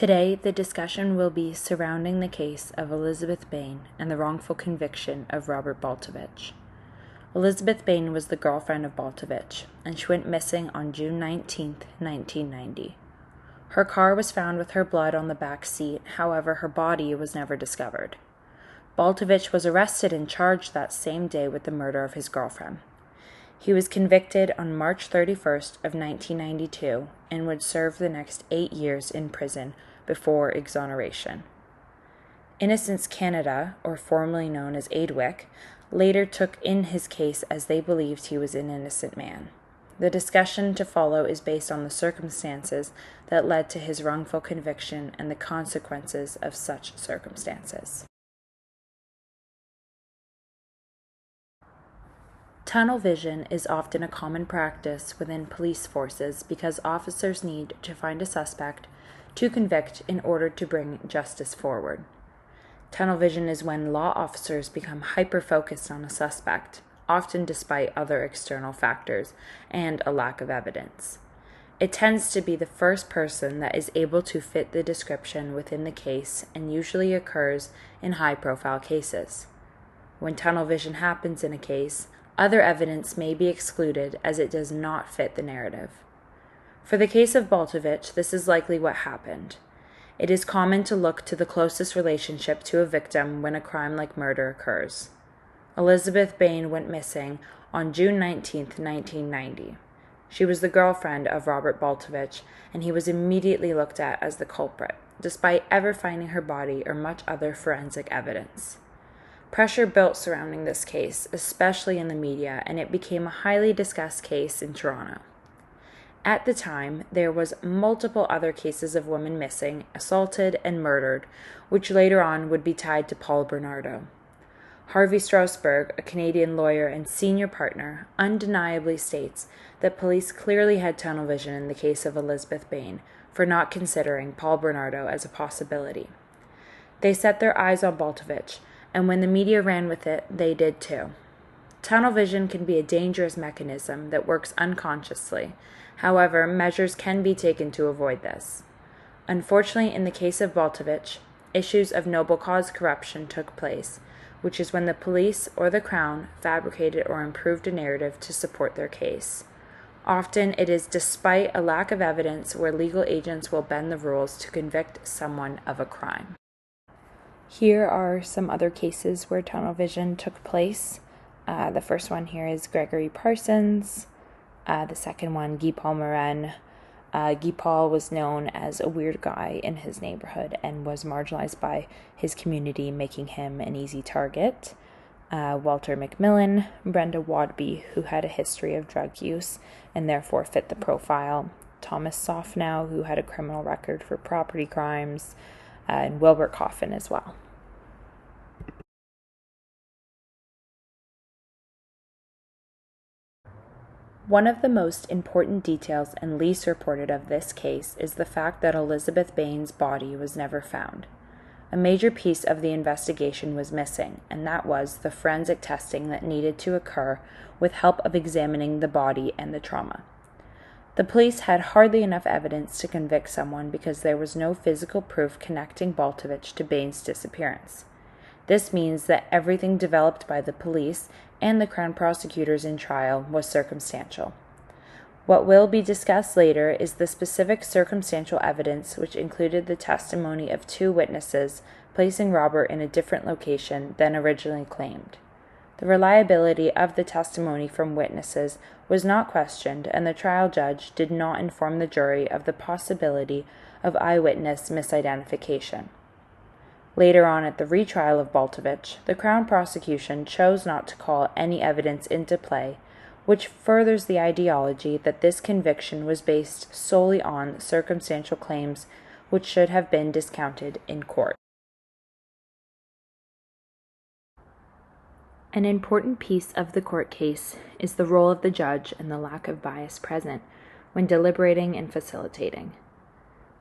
Today, the discussion will be surrounding the case of Elizabeth Bain and the wrongful conviction of Robert Baltovich. Elizabeth Bain was the girlfriend of Baltovich, and she went missing on June 19, 1990. Her car was found with her blood on the back seat, however, her body was never discovered. Baltovich was arrested and charged that same day with the murder of his girlfriend. He was convicted on March 31st of 1992 and would serve the next 8 years in prison before exoneration. Innocence Canada, or formerly known as AIDWIC, later took in his case as they believed he was an innocent man. The discussion to follow is based on the circumstances that led to his wrongful conviction and the consequences of such circumstances. Tunnel vision is often a common practice within police forces because officers need to find a suspect to convict in order to bring justice forward. Tunnel vision is when law officers become hyper-focused on a suspect, often despite other external factors and a lack of evidence. It tends to be the first person that is able to fit the description within the case and usually occurs in high-profile cases. When tunnel vision happens in a case, other evidence may be excluded as it does not fit the narrative. For the case of Baltovich, this is likely what happened. It is common to look to the closest relationship to a victim when a crime like murder occurs. Elizabeth Bain went missing on June 19, 1990. She was the girlfriend of Robert Baltovich, and he was immediately looked at as the culprit, despite ever finding her body or much other forensic evidence. Pressure built surrounding this case, especially in the media, and it became a highly discussed case in Toronto. At the time, there was multiple other cases of women missing, assaulted, and murdered, which later on would be tied to Paul Bernardo. Harvey Strasberg, a Canadian lawyer and senior partner, undeniably states that police clearly had tunnel vision in the case of Elizabeth Bain for not considering Paul Bernardo as a possibility. They set their eyes on Baltovich, and when the media ran with it, they did too. Tunnel vision can be a dangerous mechanism that works unconsciously. However, measures can be taken to avoid this. Unfortunately, in the case of Baltovich, issues of noble cause corruption took place, which is when the police or the Crown fabricated or improved a narrative to support their case. Often it is despite a lack of evidence where legal agents will bend the rules to convict someone of a crime. Here are some other cases where tunnel vision took place. The first one here is Gregory Parsons. The second one, Guy Paul Morin. Guy Paul was known as a weird guy in his neighborhood and was marginalized by his community, making him an easy target. Walter McMillan, Brenda Wadby, who had a history of drug use and therefore fit the profile. Thomas Soffnow, who had a criminal record for property crimes. And Wilbert Coffin as well. One of the most important details and least reported of this case is the fact that Elizabeth Bain's body was never found. A major piece of the investigation was missing, and that was the forensic testing that needed to occur with help of examining the body and the trauma. The police had hardly enough evidence to convict someone because there was no physical proof connecting Baltovich to Bain's disappearance. This means that everything developed by the police and the Crown prosecutors in trial was circumstantial. What will be discussed later is the specific circumstantial evidence, which included the testimony of 2 witnesses, placing Robert in a different location than originally claimed. The reliability of the testimony from witnesses was not questioned, and the trial judge did not inform the jury of the possibility of eyewitness misidentification. Later on at the retrial of Baltovich, the Crown prosecution chose not to call any evidence into play, which furthers the ideology that this conviction was based solely on circumstantial claims which should have been discounted in court. An important piece of the court case is the role of the judge and the lack of bias present when deliberating and facilitating.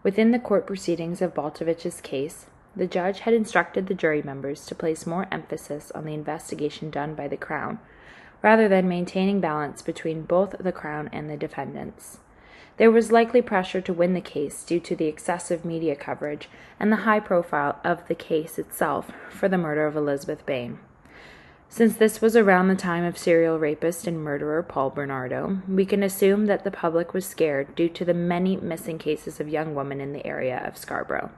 Within the court proceedings of Baltovich's case, the judge had instructed the jury members to place more emphasis on the investigation done by the Crown, rather than maintaining balance between both the Crown and the defendants. There was likely pressure to win the case due to the excessive media coverage and the high profile of the case itself for the murder of Elizabeth Bain. Since this was around the time of serial rapist and murderer Paul Bernardo, we can assume that the public was scared due to the many missing cases of young women in the area of Scarborough.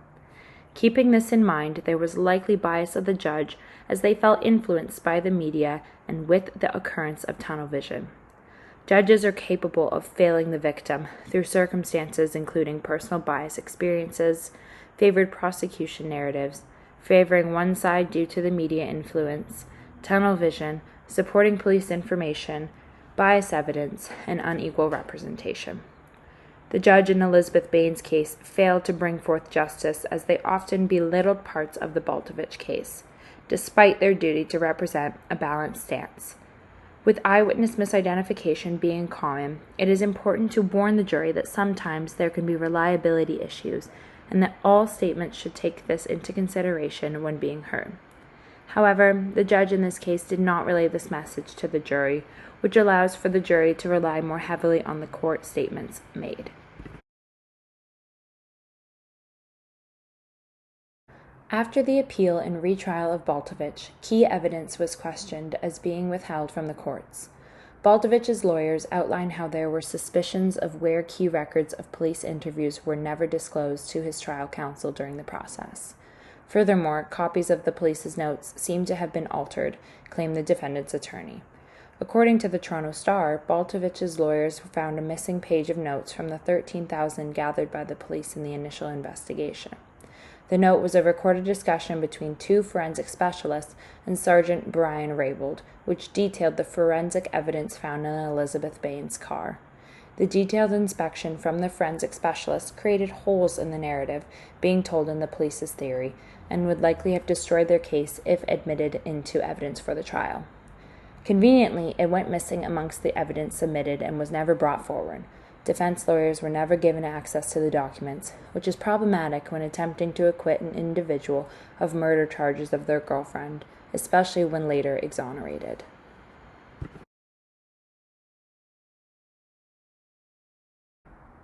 Keeping this in mind, there was likely bias of the judge as they felt influenced by the media and with the occurrence of tunnel vision. Judges are capable of failing the victim through circumstances including personal bias experiences, favored prosecution narratives, favoring one side due to the media influence, tunnel vision, supporting police information, bias evidence, and unequal representation. The judge in Elizabeth Bain's case failed to bring forth justice as they often belittled parts of the Baltovich case, despite their duty to represent a balanced stance. With eyewitness misidentification being common, it is important to warn the jury that sometimes there can be reliability issues and that all statements should take this into consideration when being heard. However, the judge in this case did not relay this message to the jury, which allows for the jury to rely more heavily on the court statements made. After the appeal and retrial of Baltovich, key evidence was questioned as being withheld from the courts. Baltovich's lawyers outlined how there were suspicions of where key records of police interviews were never disclosed to his trial counsel during the process. Furthermore, copies of the police's notes seem to have been altered, claimed the defendant's attorney. According to the Toronto Star, Baltovich's lawyers found a missing page of notes from the 13,000 gathered by the police in the initial investigation. The note was a recorded discussion between two forensic specialists and Sergeant Brian Raybould, which detailed the forensic evidence found in Elizabeth Bain's car. The detailed inspection from the forensic specialist created holes in the narrative being told in the police's theory and would likely have destroyed their case if admitted into evidence for the trial. Conveniently, it went missing amongst the evidence submitted and was never brought forward. Defense lawyers were never given access to the documents, which is problematic when attempting to acquit an individual of murder charges of their girlfriend, especially when later exonerated.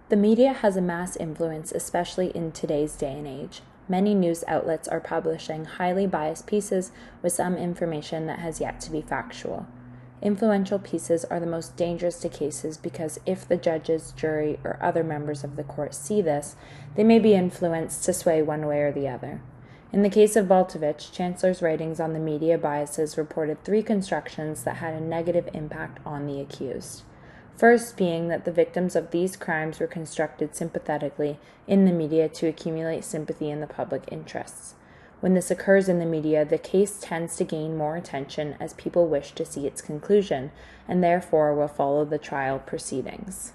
The media has a mass influence, especially in today's day and age. Many news outlets are publishing highly biased pieces with some information that has yet to be factual. Influential pieces are the most dangerous to cases because if the judges, jury, or other members of the court see this, they may be influenced to sway one way or the other. In the case of Baltovich, Chancellor's writings on the media biases reported 3 constructions that had a negative impact on the accused. First being that the victims of these crimes were constructed sympathetically in the media to accumulate sympathy in the public interests. When this occurs in the media, the case tends to gain more attention as people wish to see its conclusion, and therefore will follow the trial proceedings.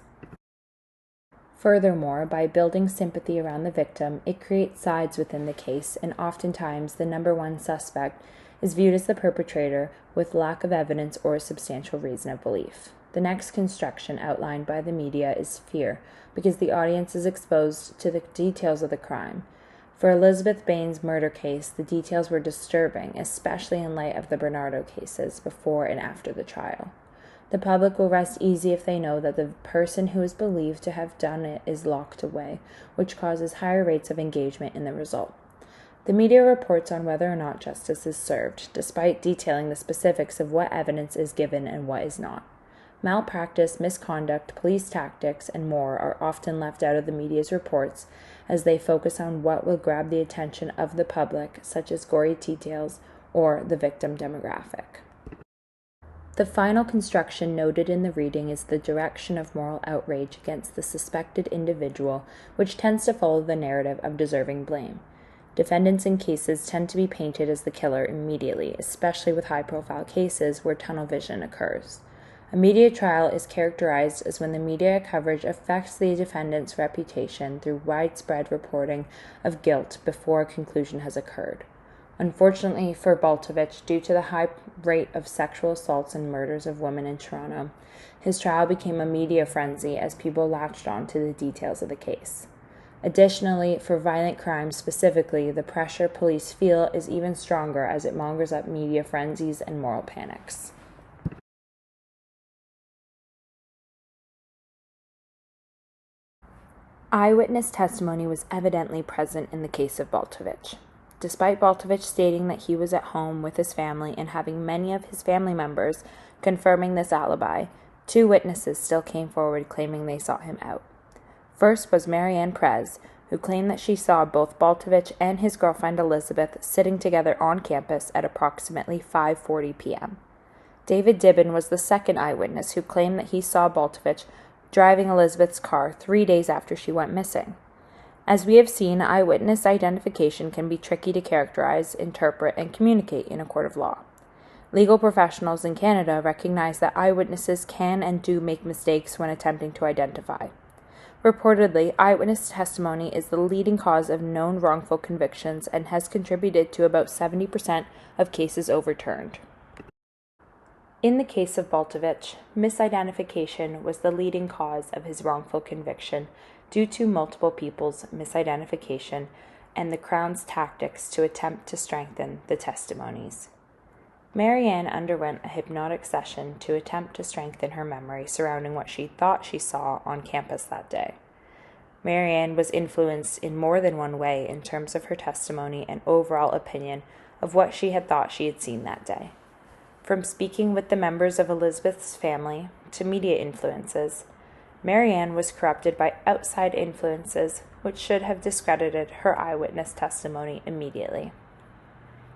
Furthermore, by building sympathy around the victim, it creates sides within the case, and oftentimes the number one suspect is viewed as the perpetrator with lack of evidence or a substantial reason of belief. The next construction outlined by the media is fear, because the audience is exposed to the details of the crime. For Elizabeth Bain's murder case, the details were disturbing, especially in light of the Bernardo cases before and after the trial. The public will rest easy if they know that the person who is believed to have done it is locked away, which causes higher rates of engagement in the result. The media reports on whether or not justice is served, despite detailing the specifics of what evidence is given and what is not. Malpractice, misconduct, police tactics, and more are often left out of the media's reports as they focus on what will grab the attention of the public, such as gory details or the victim demographic. The final construction noted in the reading is the direction of moral outrage against the suspected individual, which tends to follow the narrative of deserving blame. Defendants in cases tend to be painted as the killer immediately, especially with high-profile cases where tunnel vision occurs. A media trial is characterized as when the media coverage affects the defendant's reputation through widespread reporting of guilt before a conclusion has occurred. Unfortunately for Baltovich, due to the high rate of sexual assaults and murders of women in Toronto, his trial became a media frenzy as people latched on to the details of the case. Additionally, for violent crimes specifically, the pressure police feel is even stronger as it mongers up media frenzies and moral panics. Eyewitness testimony was evidently present in the case of Baltovich. Despite Baltovich stating that he was at home with his family and having many of his family members confirming this alibi, two witnesses still came forward claiming they saw him out. First was Marianne Prez, who claimed that she saw both Baltovich and his girlfriend Elizabeth sitting together on campus at approximately 5:40 p.m. David Dibben was the second eyewitness who claimed that he saw Baltovich driving Elizabeth's car 3 days after she went missing. As we have seen, eyewitness identification can be tricky to characterize, interpret, and communicate in a court of law. Legal professionals in Canada recognize that eyewitnesses can and do make mistakes when attempting to identify. Reportedly, eyewitness testimony is the leading cause of known wrongful convictions and has contributed to about 70% of cases overturned. In the case of Baltovich, misidentification was the leading cause of his wrongful conviction due to multiple people's misidentification and the Crown's tactics to attempt to strengthen the testimonies. Marianne underwent a hypnotic session to attempt to strengthen her memory surrounding what she thought she saw on campus that day. Marianne was influenced in more than one way in terms of her testimony and overall opinion of what she had thought she had seen that day. From speaking with the members of Elizabeth's family to media influences, Marianne was corrupted by outside influences which should have discredited her eyewitness testimony immediately.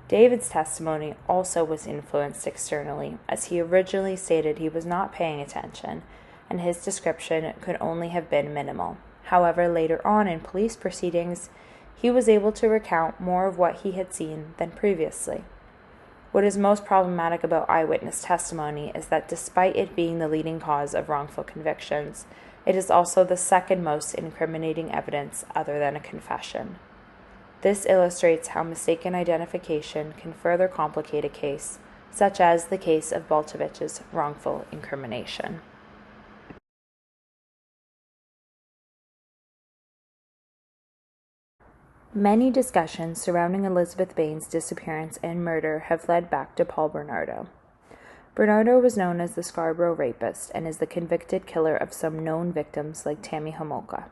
David's testimony also was influenced externally, as he originally stated he was not paying attention, and his description could only have been minimal. However, later on in police proceedings, he was able to recount more of what he had seen than previously. What is most problematic about eyewitness testimony is that despite it being the leading cause of wrongful convictions, it is also the second most incriminating evidence other than a confession. This illustrates how mistaken identification can further complicate a case, such as the case of Baltovich's wrongful incrimination. Many discussions surrounding Elizabeth Bain's disappearance and murder have led back to Paul Bernardo. Bernardo was known as the Scarborough Rapist and is the convicted killer of some known victims like Tammy Homolka.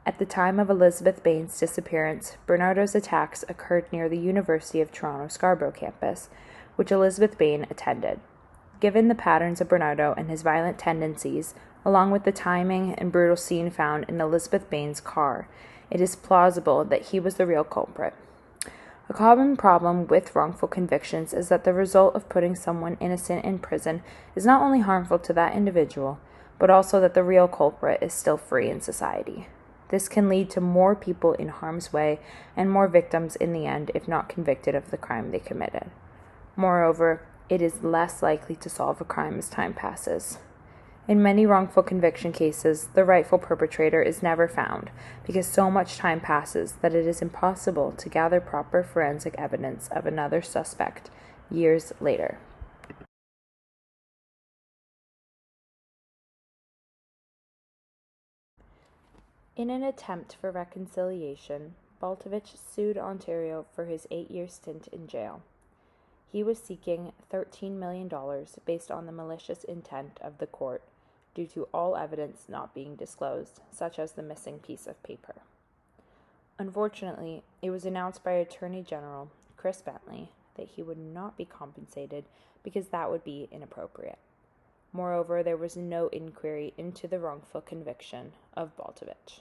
At the time of Elizabeth Bain's disappearance, Bernardo's attacks occurred near the University of Toronto Scarborough campus, which Elizabeth Bain attended. Given the patterns of Bernardo and his violent tendencies, along with the timing and brutal scene found in Elizabeth Bain's car, it is plausible that he was the real culprit. A common problem with wrongful convictions is that the result of putting someone innocent in prison is not only harmful to that individual, but also that the real culprit is still free in society. This can lead to more people in harm's way and more victims in the end if not convicted of the crime they committed. Moreover, it is less likely to solve a crime as time passes. In many wrongful conviction cases, the rightful perpetrator is never found because so much time passes that it is impossible to gather proper forensic evidence of another suspect years later. In an attempt for reconciliation, Baltovich sued Ontario for his 8-year stint in jail. He was seeking $13 million based on the malicious intent of the court due to all evidence not being disclosed, such as the missing piece of paper. Unfortunately, it was announced by Attorney General Chris Bentley that he would not be compensated because that would be inappropriate. Moreover, there was no inquiry into the wrongful conviction of Baltovich.